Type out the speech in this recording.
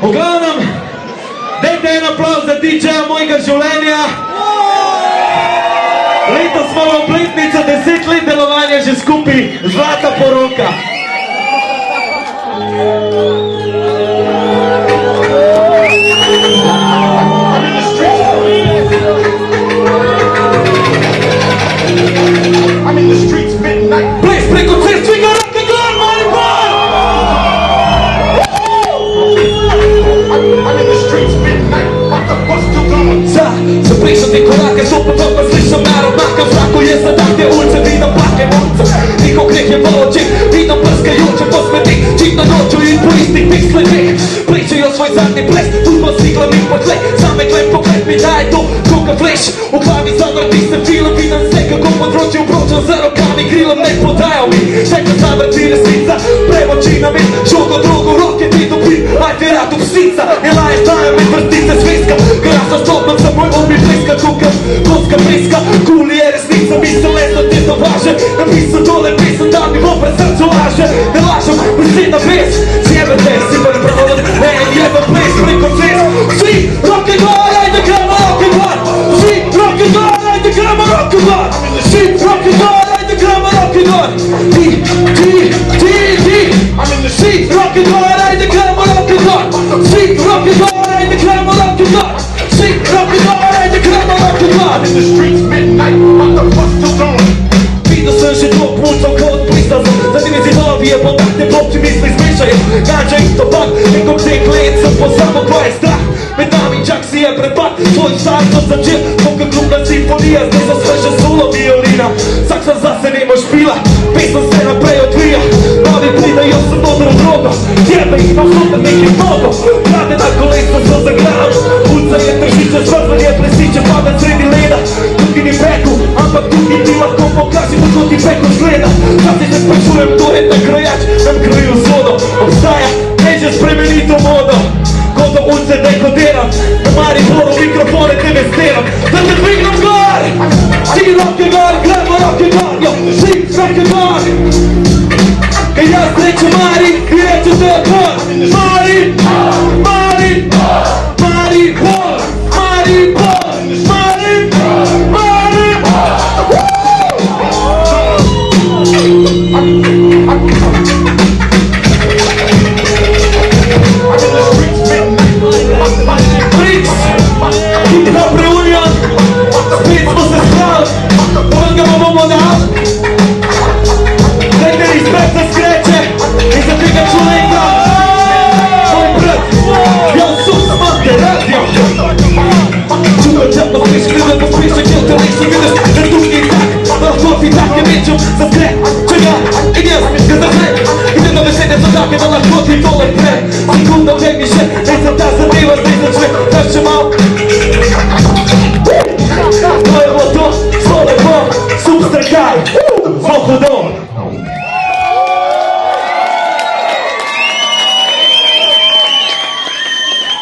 V glavnem, dajte en aplauz za DJ-ja mojega življenja. Letos smo v obletnico 10 let delovanja že skupaj, zlata poroka. Ples preko cest, svi ga rock and roll, Maribor! Za prišel ti korake, super pa slišam narod, nakam zraku je zadak te ulice, vidim plake monce. Njihov greh je v očih, vidim prskajoče po smetih, čitno noču in po istih tih sledeh. Pričajo svoj zadnji ples, turbo s iglami po tleh, same klep po klep mi daj to, koga vleš. V glavi zavrti se film, vidim se kako področje obročam za rokami, krilom ne podajo mi. Čeka zavrti resnica, premoči na mit, žogo drogo, roke ti dobi, ajde ratu psica. I lifetime med vrstice zvezka, grasa stopnom za moj obi bliska, kukam, koska bliska. Kuli je resnica, misel leto te to važe, napisam dole pisam da mi vopre srcu laže. Ne lažem, prisina bez, sjebete, si bar pravod, jebem ples preko cest. Svi rock and roll, ajde gramo rock and roll. Svi rock and roll, ajde gramo rock and roll. Svi rock and roll, ajde gramo rock and roll. Ti, svi rock and roll, ajde gramo rock and roll. Svi rock and roll, ajde gramo rock and roll. Svi rock and roll, ajde gramo rock and roll. In the streets midnight, about to bust till dawn. Vidio sam že tog pucom kao od pristazom, zatim je zinovije podakte popći misli smišaju. Gađa isto bak, nekog te klijenca po samo koja je strah. Med nami čak si je prepad, svoj starto za džep, koga kruna simfonija, zde za sveže sulo violina. Saksa za se nemo špila, pisam se naprej odvija. Novi pridaju sam dobro drogo, jebe ih na sutra nekih mnogo. Rade na kolesa sa zagradom, uca je tržiće, zvrzan je plesiće, pada sredi leda. Tuki ni peku, ampak tuki ti lahko pokaži, kako ti peko zgleda. Časi se sprašujem, kdo je ta krajač, nam kraju zvodo. Obstaja, neće spremenito modo. Ko do ulice dekodiram, na Mariboru mikrofone te vesteram. Da te dvignem gor, ti rock and roll, gremo rock and roll, jo, svi rock and roll. Kad ja sreću Mari, i reću te odmor. Mari, Mari, Maribor, Maribor, Maribor, Maribor. Fritz, hip hop reunion, Fritz smo se sprali, pomagamo bomo dal. Dajte respekt za skreće i za tega človeka. Moj brat, ja sam smate radio. Čuva čapno piš, gleda da piše, kjel te liči, vidiš, da drugi tak. Lahko ti take meću za skreće ja i njes, kad za sve. Ide na veselje za take, da lahko ti dole pre. Sekunda previše, ne se ta zadeva, ne se sve, daš će malo. To je bilo to, svole bom, subster kaj, zvohodom.